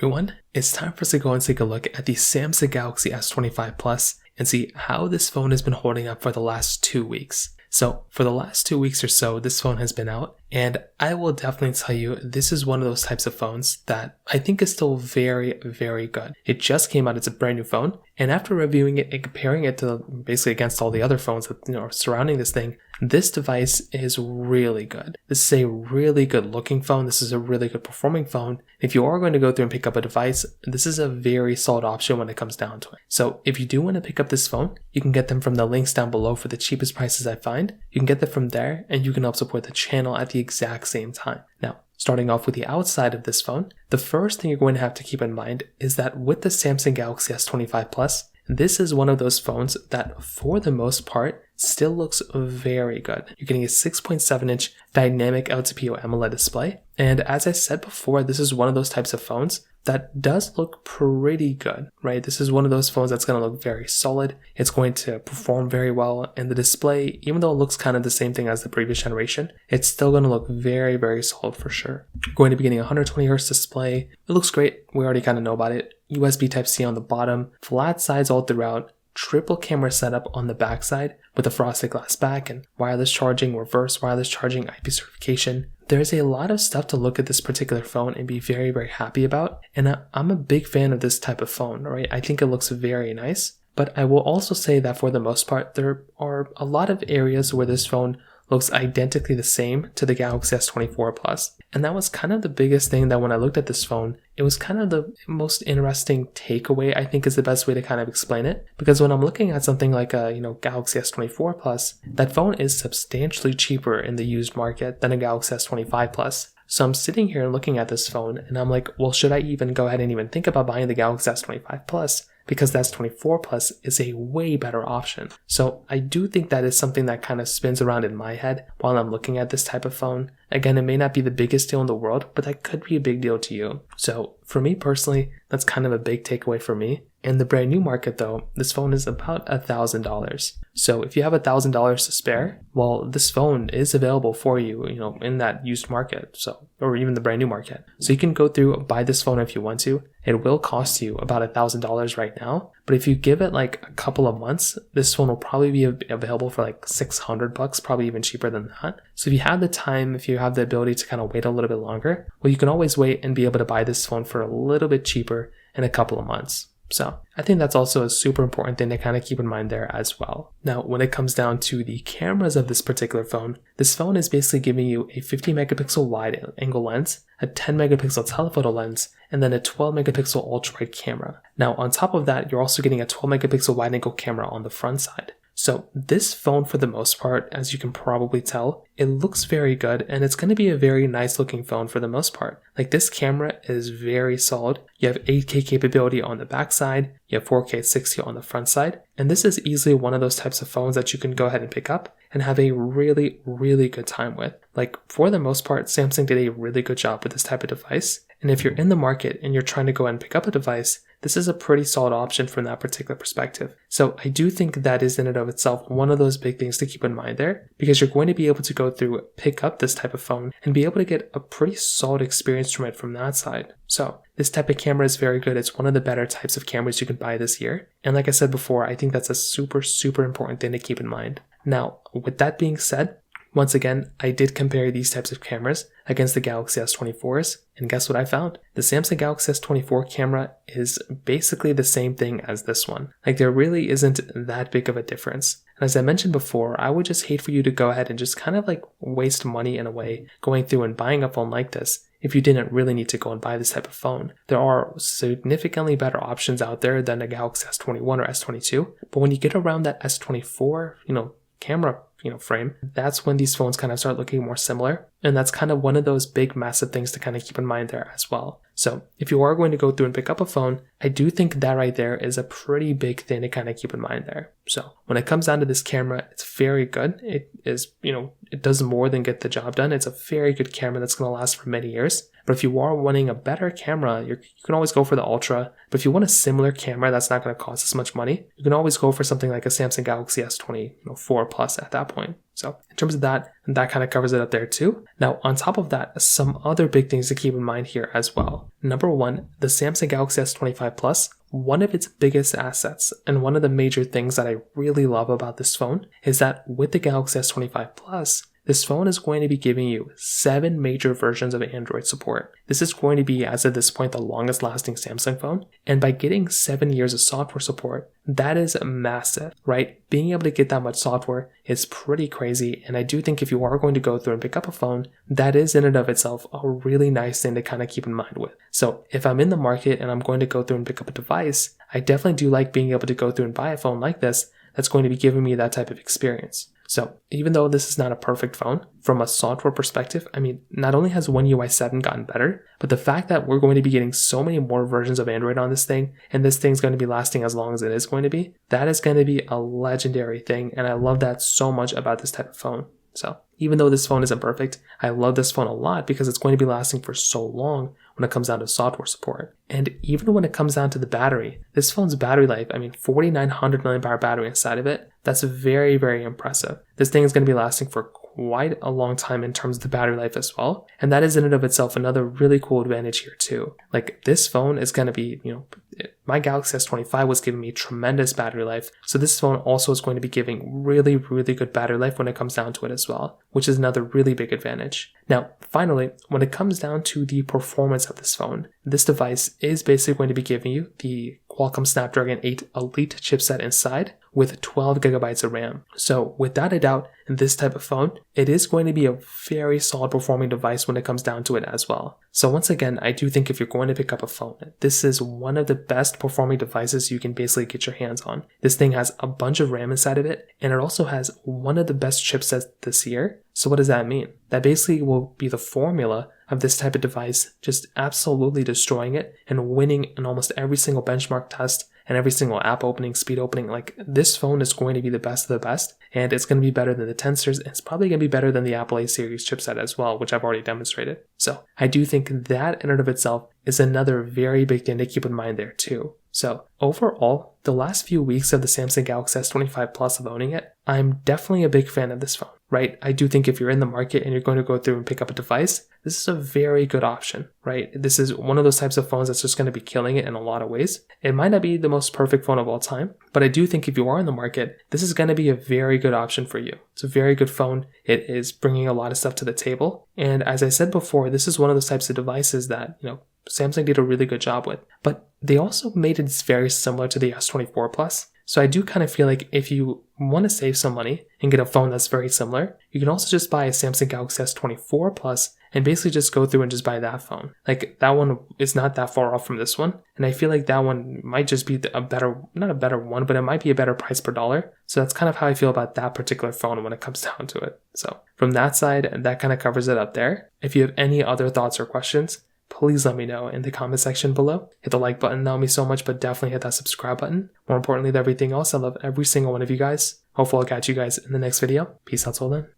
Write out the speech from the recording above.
everyone, it's time for us to go and take a look at the Samsung Galaxy S25 Plus and see how this phone has been holding up for the last 2 weeks. So for the last 2 weeks or so, this phone has been out, and I will definitely tell you this is one of those types of phones that I think is still very, very good. It just came out, it's a brand new phone, and after reviewing it and comparing it to basically against all the other phones that are surrounding this thing, this device is really good. This is a really good looking phone. This is a really good performing phone. If you are going to go through and pick up a device, this is a very solid option when it comes down to it. So if you do want to pick up this phone, you can get them from the links down below for the cheapest prices I find. You can get them from there, and you can help support the channel at the exact same time. Now, starting off with the outside of this phone, the first thing you're going to have to keep in mind is that with the Samsung Galaxy S25 Plus, this is one of those phones that, for the most part, still looks very good. You're getting a 6.7-inch dynamic LTPO AMOLED display, and as I said before, this is one of those types of phones that does look pretty good, right? This is one of those phones that's going to look very solid. It's going to perform very well, and the display, even though it looks kind of the same thing as the previous generation, it's still going to look very, very solid for sure. You're going to be getting a 120Hz display. It looks great. We already kind of know about it. USB Type-C on the bottom, flat sides all throughout, triple camera setup on the backside with a frosted glass back and wireless charging, reverse wireless charging, IP certification. There's a lot of stuff to look at this particular phone and be very, very happy about. And I'm a big fan of this type of phone, right? I think it looks very nice. But I will also say that for the most part, there are a lot of areas where this phone looks identically the same to the Galaxy S24 Plus. And that was kind of the biggest thing that when I looked at this phone, it was kind of the most interesting takeaway, I think is the best way to kind of explain it. Because when I'm looking at something like a, Galaxy S24 Plus, that phone is substantially cheaper in the used market than a Galaxy S25 Plus. So I'm sitting here looking at this phone and I'm like, well, should I even go ahead and even think about buying the Galaxy S25 Plus? Because the S24 Plus is a way better option. So I do think that is something that kind of spins around in my head while I'm looking at this type of phone. Again, it may not be the biggest deal in the world, but that could be a big deal to you. So for me personally, that's kind of a big takeaway for me. In the brand new market though, this phone is about $1,000. So if you have $1,000 to spare, well, this phone is available for you, in that used market, or even the brand new market. So you can go through, buy this phone if you want to. It will cost you about $1,000 right now, but if you give it like a couple of months, this phone will probably be available for like $600, probably even cheaper than that. So if you have the time, if you have the ability to kind of wait a little bit longer, well, you can always wait and be able to buy this phone for a little bit cheaper in a couple of months. So I think that's also a super important thing to kind of keep in mind there as well. Now, when it comes down to the cameras of this particular phone, this phone is basically giving you a 50 megapixel wide angle lens, a 10 megapixel telephoto lens, and then a 12 megapixel ultra wide camera. Now, on top of that, you're also getting a 12 megapixel wide angle camera on the front side. So this phone, for the most part, as you can probably tell, it looks very good, and it's going to be a very nice looking phone for the most part. Like, this camera is very solid. You have 8K capability on the back side, you have 4K 60 on the front side, and this is easily one of those types of phones that you can go ahead and pick up and have a really, really good time with. Like, for the most part, Samsung did a really good job with this type of device, and if you're in the market and you're trying to go ahead and pick up a device, this is a pretty solid option from that particular perspective. So I do think that is in and of itself one of those big things to keep in mind there, because you're going to be able to go through, pick up this type of phone and be able to get a pretty solid experience from it from that side. So this type of camera is very good. It's one of the better types of cameras you can buy this year. And like I said before, I think that's a super, super important thing to keep in mind. Now, with that being said, once again, I did compare these types of cameras against the Galaxy S24s, and guess what I found? The Samsung Galaxy S24 camera is basically the same thing as this one. Like, there really isn't that big of a difference. And as I mentioned before, I would just hate for you to go ahead and just kind of like waste money in a way going through and buying a phone like this if you didn't really need to go and buy this type of phone. There are significantly better options out there than a Galaxy S21 or S22, but when you get around that S24, camera frame, that's when these phones kind of start looking more similar. And that's kind of one of those big massive things to kind of keep in mind there as well. So if you are going to go through and pick up a phone, I do think that right there is a pretty big thing to kind of keep in mind there. So when it comes down to this camera, it's very good. It is, it does more than get the job done. It's a very good camera that's going to last for many years. But if you are wanting a better camera, you can always go for the Ultra. But if you want a similar camera that's not going to cost as much money, you can always go for something like a Samsung Galaxy S24 Plus at that point. So in terms of that kind of covers it up there too. Now, on top of that, some other big things to keep in mind here as well. Number one, the Samsung Galaxy S25 Plus, one of its biggest assets and one of the major things that I really love about this phone is that with the Galaxy S25 Plus, this phone is going to be giving you 7 major versions of Android support. This is going to be, as of this point, the longest lasting Samsung phone. And by getting 7 years of software support, that is massive, right? Being able to get that much software is pretty crazy. And I do think if you are going to go through and pick up a phone, that is in and of itself a really nice thing to kind of keep in mind with. So if I'm in the market and I'm going to go through and pick up a device, I definitely do like being able to go through and buy a phone like this that's going to be giving me that type of experience. So even though this is not a perfect phone, from a software perspective, I mean, not only has One UI 7 gotten better, but the fact that we're going to be getting so many more versions of Android on this thing, and this thing's going to be lasting as long as it is going to be, that is going to be a legendary thing, and I love that so much about this type of phone. So even though this phone isn't perfect, I love this phone a lot because it's going to be lasting for so long when it comes down to software support. And even when it comes down to the battery, this phone's battery life, I mean, 4,900 milliamp hour battery inside of it, that's very, very impressive. This thing is going to be lasting for quite a long time in terms of the battery life as well. And that is in and of itself another really cool advantage here too. Like this phone is going to be, my Galaxy S25 was giving me tremendous battery life. So this phone also is going to be giving really, really good battery life when it comes down to it as well, which is another really big advantage. Now, finally, when it comes down to the performance of this phone, this device is basically going to be giving you the Qualcomm Snapdragon 8 Elite chipset inside with 12 gigabytes of RAM. So without a doubt, in this type of phone, it is going to be a very solid performing device when it comes down to it as well. So once again, I do think if you're going to pick up a phone, this is one of the best performing devices you can basically get your hands on. This thing has a bunch of RAM inside of it, and it also has one of the best chipsets this year. So what does that mean? That basically will be the formula of this type of device, just absolutely destroying it and winning in almost every single benchmark test and every single app opening, speed opening. Like this phone is going to be the best of the best, and it's going to be better than the Tensors, and it's probably going to be better than the Apple A series chipset as well, which I've already demonstrated. So I do think that in and of itself is another very big thing to keep in mind there too. So overall, the last few weeks of the Samsung Galaxy S25 Plus of owning it, I'm definitely a big fan of this phone, right? I do think if you're in the market and you're going to go through and pick up a device, this is a very good option, right? This is one of those types of phones that's just going to be killing it in a lot of ways. It might not be the most perfect phone of all time, but I do think if you are in the market, this is going to be a very good option for you. It's a very good phone. It is bringing a lot of stuff to the table. And as I said before, this is one of those types of devices that, Samsung did a really good job with, but they also made it very similar to the S24 Plus. So I do kind of feel like if you want to save some money and get a phone that's very similar, you can also just buy a Samsung Galaxy S24 Plus and basically just go through and just buy that phone. Like that one is not that far off from this one. And I feel like that one might just be not a better one, but it might be a better price per dollar. So that's kind of how I feel about that particular phone when it comes down to it. So from that side, that kind of covers it up there. If you have any other thoughts or questions, please let me know in the comment section below. Hit the like button, that would mean so much, but definitely hit that subscribe button. More importantly than everything else, I love every single one of you guys. Hopefully I'll catch you guys in the next video. Peace out till then.